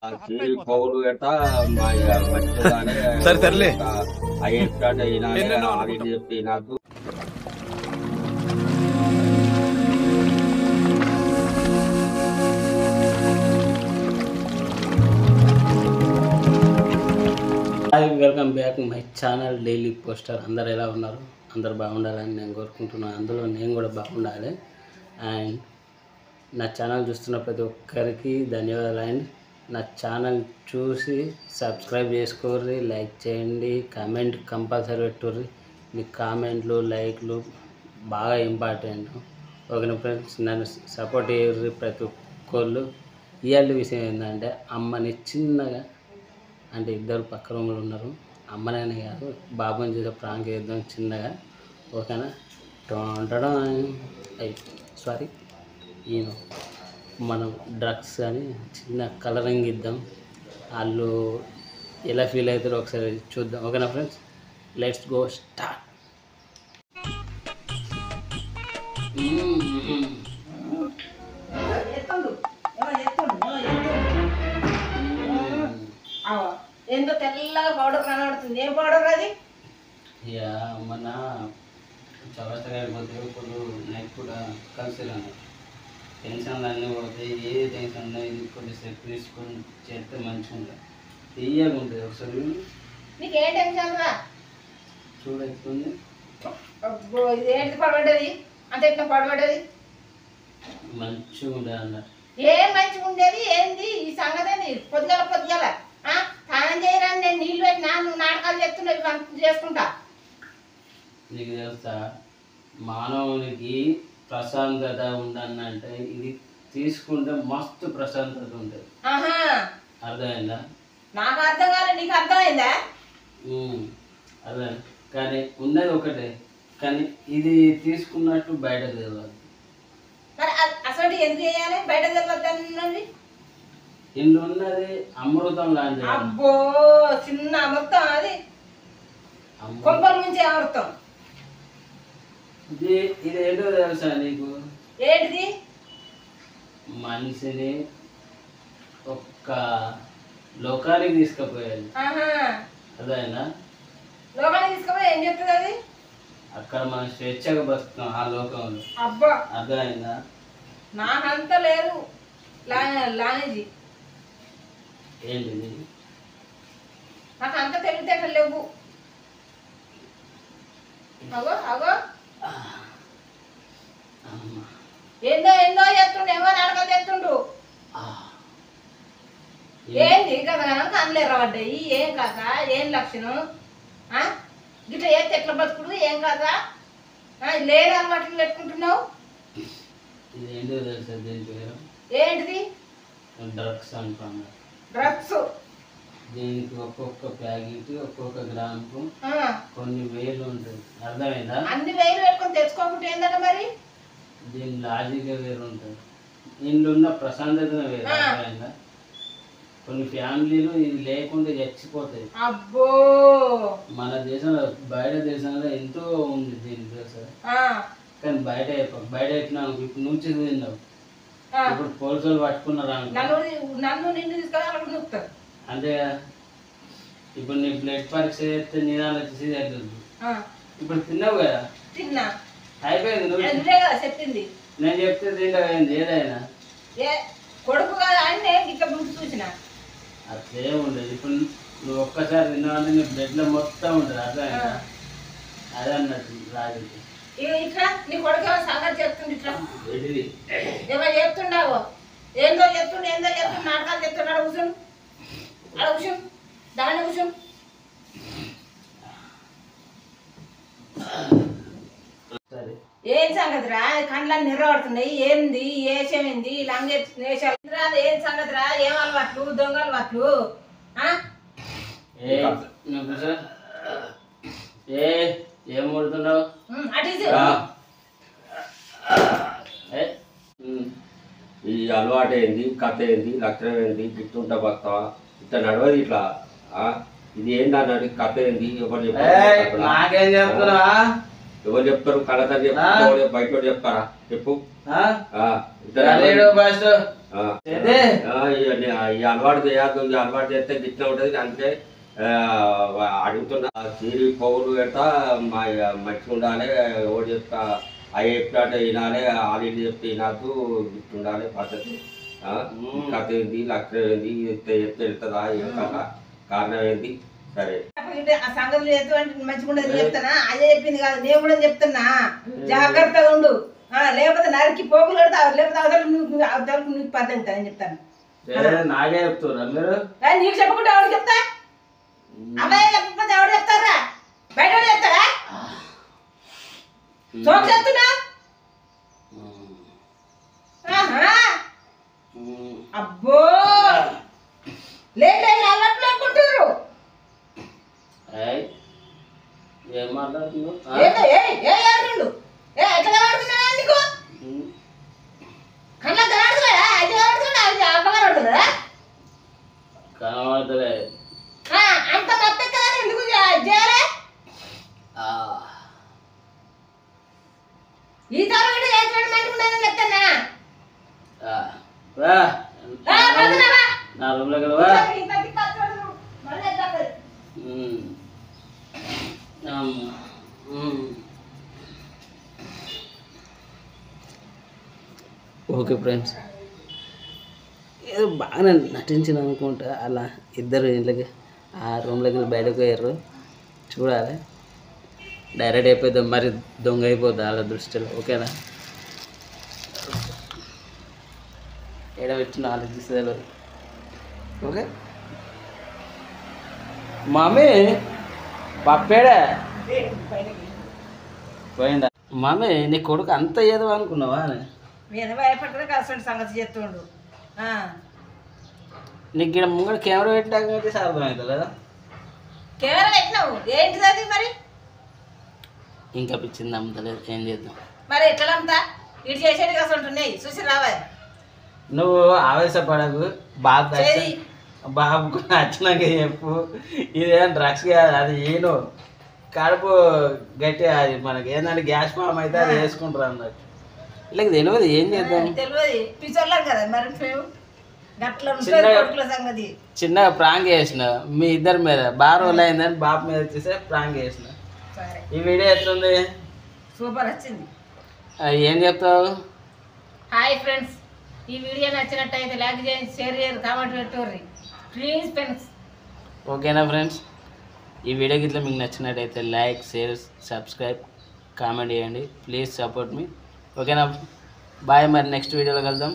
పౌలు గట్ట మా మంచిగానే సరే సర్లే అయ్యేటట్టు వినాలి చెప్పి నాకు welcome back my channel daily poster. అందరు ఎలా ఉన్నారు? అందరు బాగుండాలని నేను కోరుకుంటున్నాను. అందులో నేను కూడా బాగుండాలి. అండ్ నా ఛానల్ చూస్తున్న ప్రతి ఒక్కరికి ధన్యవాదాలు. అండ్ నా ఛానల్ చూసి సబ్స్క్రైబ్ చేసుకోర్రి, లైక్ చేయండి, కామెంట్ కంపల్సరీ పెట్టుర్రి. మీ కామెంట్లు లైక్లు బాగా ఇంపార్టెంట్. ఓకేనా ఫ్రెండ్స్, నన్ను సపోర్ట్ చేయర్రి ప్రతి ఒక్కళ్ళు. ఇవాళ విషయం ఏంటంటే, అమ్మని చిన్నగా అంటే ఇద్దరు పక్క రూమ్లో ఉన్నారు, అమ్మనైనా కాదు బాబుని చేసే ప్రాంక్ చేద్దాం చిన్నగా. ఓకేనా? టొంటడం సారీ ఈయన మనం డ్రగ్స్ అని చిన్న కలరింగ్ ఇద్దాం. వాళ్ళు ఎలా ఫీల్ అవుతారో ఒకసారి చూద్దాం. ఓకేనా ఫ్రెండ్స్, లెట్స్ గో స్టార్ట్. ఎంతో తెల్లగా పౌడర్ కనబడుతుంది. ఏం పౌడర్ అది? ఇక మన చవరతగా అయిపోతే ఇప్పుడు నైట్ కూడా కలిసి రాను. టెన్షన్లు అన్నీ పోతాయి. ఏ టెన్షన్ ఉన్నా ఇది కొద్దిసేపు తీసుకొని చేస్తే మంచిగా ఉంటుంది, తీయగా ఉంటుంది. ఒకసారి నీకు ఏ టెన్షన్ రా? చూడెత్తుంది. అబ్బో, ఇది ఏంటి పడబడ్డది? అంత ఎట్లా పడబడ్డది? మంచిగా ఉంటుంది అన్నట్టు. ఏం మంచిగా ఉండేది ఏంది ఈ సంగతి? పొద్దుగల స్నానం చేయరాని నేను నీళ్ళు పెట్టినా, నువ్వు నాటకాలు చెప్తున్నా, ఇవి చేసుకుంటా. నీకు తెలుసా, మానవునికి ప్రశాంతత ఉండనంటే ఇది తీసుకుంటే మస్తు ప్రశాంతత ఉంటుంది. ఆహా, అర్థమైందా? నాకు అర్థం కాలే, నీకు అర్థమైందా? అదే, కానీ ఉన్నది ఒకటే, కానీ ఇది తీసుకున్నట్టు బయట తెలియదు. మరి అసలు ఎందుకు చేయాలి? బయట తెలియద్దని ఇంట్లో ఉన్నది అమృతం లాంటిది. అబ్బో, చిన్న అమృతం అది, కొంపల నుంచి అమృతం. ఇది ఏంటో తెలుసా నీకు? ఏంటిది? మనిషిని ఒక్క లోకానికి తీసుకుపోయాలి. అదేనా? లోకానికి తీసుకుపోయి ఏం చెప్తుంది అది? అక్కడ మనం స్వేచ్ఛగా బతుకుతాం ఆ లోకంలో. అబ్బా, అర్థమైందా? నాకంత లేదు లానేజీ. ఏంటిది? నాకు అంత తెలివితేటలు లేవు. అగో అగో, ఏందో ఏందో చేస్తుండు, ఏమో నాటకాలు చేస్తుండు. ఏంది కదా కనలే రాబడ్డాయి? ఏం కదా? ఏం లక్షణం? గిట్లా చేస్తే ఎట్లా బతుకుడు? ఏం కదా? లేని అలవాట్లు పెట్టుకుంటున్నావు. ఇది ఏంటో తెలుసా దీని పేరు? ఏంటిది? డ్రగ్స్ అంటున్నా. డ్రగ్స్. దీనికి ఒక్కొక్క ప్యాకెట్ ఒక్కొక్క గ్రాముకు కొన్ని వేలు ఉంటుంది. అర్థమైందా? అన్ని వేలు పెట్టుకొని తెచ్చుకోకుంటే ఏందట మరి? దీని లాజిక్ వేరు ఉంటుంది, ఇంట్లో ఉన్న ప్రశాంతత వేరు. అర్థమైందా? కొన్ని ఫ్యామిలీలు ఇది లేకుండా చచ్చిపోతాయి. అబ్బో, మన దేశంలో బయట దేశంలో ఎంతో ఉంది దీని తెలుసా? కానీ బయట చెప్పినాను. ఇప్పుడు నుంచి తిన్నావు, ఇప్పుడు పోలీసులు పట్టుకున్నారు నన్ను నిన్ను తీసుకురా అంతే. ఇప్పుడు నీ బ్లడ్ పరీక్ష చేస్తే నీదాలు వచ్చేసి అవుతుంది. ఇప్పుడు తిన్నావు కదా, తిన్నా, అయిపోయింది. నువ్వే కదా చెప్పింది. నేను చెప్తే తింటావేంది ఏదైనా? కొడుకు కదా అని నేను ఇట్లా ముందు చూసిన. అట్లే ఉండదు. ఇప్పుడు నువ్వు ఒక్కసారి తిన్నావంటే నీ బ్లడ్లో మొత్తం ఉంటుంది. అర్థమైందా? అదే అన్నట్టు రాజు. ఇట్లా నీ కొడుకు ఏమో సంగతి చెప్తుంది. ఇట్లా ఏంటిది? ఏమో చెప్తుండావు, ఏందో చెప్తుండే నాటకాలు చెప్తుండే. ఆడ కూర్చోను, ఆడ కూర్చోను, దాన్ని కూర్చోను. సరే, ఏం సంగతి రా? కండ్లన్నీ నిర్రపడుతున్నాయి. ఏంది ఏసేమైంది? లంగేసాలు ఏం సంగతి రా? ఏం అలవాట్లు? దొంగ అలవాట్లు? ఏం కొడుతున్నావు? ఈ అలవాటు ఏంది, కథ ఏంది, లక్షణం ఏంది, గిట్టుంటా బతావా? ఇట్లా నడవది ఇట్లా. ఇది ఏంటన్నాడు? కథ ఏంది? ఎవరు చెప్తారు? నాకేం చెప్తున్నా? ఎవరు చెప్తారు? కళతో చెప్తారు, బయట చెప్తారా? చెప్పు. ఈ అలవాటు చేయద్దు, ఈ అలవాటు చేస్తే గిట్ల ఉంటుంది. అందుకే అడుగుతున్నా సీరి పౌరు పెడతా మంచిగా ఉండాలి. ఎవరు చెప్తా అవి చెప్పినట్టు వినాలి, వాళ్ళు చెప్తే వినద్దు, గిట్ల ఉండాలి పద్ధతి. కథ ఏంది, లక్షణం ఏంది, వెళ్తుందా ఏం కదా, కారణం ఏంది. సరే ఆ సంగతులు ఎటువంటి మంచిగా ఉండదు చెప్తానా, అదే చెప్పింది కాదు, నేను కూడా చెప్తున్నా జాగ్రత్తగా ఉండు. లేకపోతే నరికి పోగులు పెడతావు, లేకపోతే అవతల నీకు పద్ధతి అని చెప్తాను. నాకే చెప్తున్నా మీరు, నీకు చెప్పకుండా ఎవరు చెప్తా? అమ్మాయి చెప్పకపోతే ఎవరు చెప్తారా? బయట చెప్తారా? చోటు చెప్తున్నా. అబ్బో లేదు అలవాట్లు అనుకుంటున్నారు. ఏం మాట్లాడుతున్నావు? ఎట్లా కనబడుతున్నా నీకు? కళ్ళ కనబడుతున్నాడా? అయితే కనబడుతున్నా కనబడుతుందా? కనబడతలే. అంత మొత్తం కదా ఎందుకు చేయాలి? ఈ తరగతి మంచిగా చెప్తానా? నా రూమ్ లో ఓకే ఫ్రెండ్స్, ఏదో బాగా నటించిన అనుకుంటా. అలా ఇద్దరు ఇంట్లోకి ఆ రూమ్లోకి వెళ్ళి బయటకు పోయారు. చూడాలి, డైరెక్ట్ అయిపోద్దాం, మరి దొంగ అయిపోద్ది వాళ్ళ దృష్టిలో. ఓకేనా? ఏడ పెట్టిన ఆలోచిస్తారు. ఓకే మమ్మీ, పప్పేడా పోయిందా? మమ్మీ నీ కొడుకు అంత ఏదో అనుకున్నావా? నేను భయపడ్డా కలిసి సంగతి చెప్తుండు. నీకు ఇక్కడ ముంగడ కెమెరా పెట్టాక అర్థమవుతుంది కదా. కెమెరా పెట్టినావు ఏంటిది అది? మరి ఇంకా పిచ్చింది అమ్ముతలేదు, ఏం చేద్దాం మరి ఎట్లా అమ్ముతా? ఇటు చేసేది కలిసి ఉంటున్నాయి, చూసి రావాలి. నువ్వు ఆవేశపడకు, బాబుకు నచ్చినాక చెప్పు. ఇదేం డ్రగ్స్ కాదు, అది ఏను కడుపు గట్టి, అది మనకి ఏంటంటే గ్యాస్ ఫామ్ అయితే అది వేసుకుంటారు అన్నట్టు. ఇలా తెలియదు, ఏం చేద్దాం? తెలియదు, పిచ్చోళ్ళం కదా మరి. చిన్నగా ప్రాంక్ చేసిన మీ ఇద్దరి మీద, బాగా రోజులు అయిందని బాబు మీద వచ్చేసే ప్రాంక్ చేసిన. ఈ వీడియో ఎట్లుంది? సూపర్ వచ్చింది. ఏం చెప్తావు? హాయ్ ఫ్రెండ్స్, ఈ వీడియో నచ్చినట్టయితే లైక్ చేయండి, షేర్ చేయండి, కామెంట్ పెట్టుకోండి ప్లీజ్ ఫ్రెండ్స్. ఓకేనా ఫ్రెండ్స్? ఈ వీడియోకి ఇట్లా మీకు నచ్చినట్టయితే లైక్, షేర్, సబ్స్క్రైబ్, కామెంట్ చేయండి. ప్లీజ్ సపోర్ట్ మీ. ఓకేనా? బాయ్, మరి నెక్స్ట్ వీడియోలో కలుద్దాం.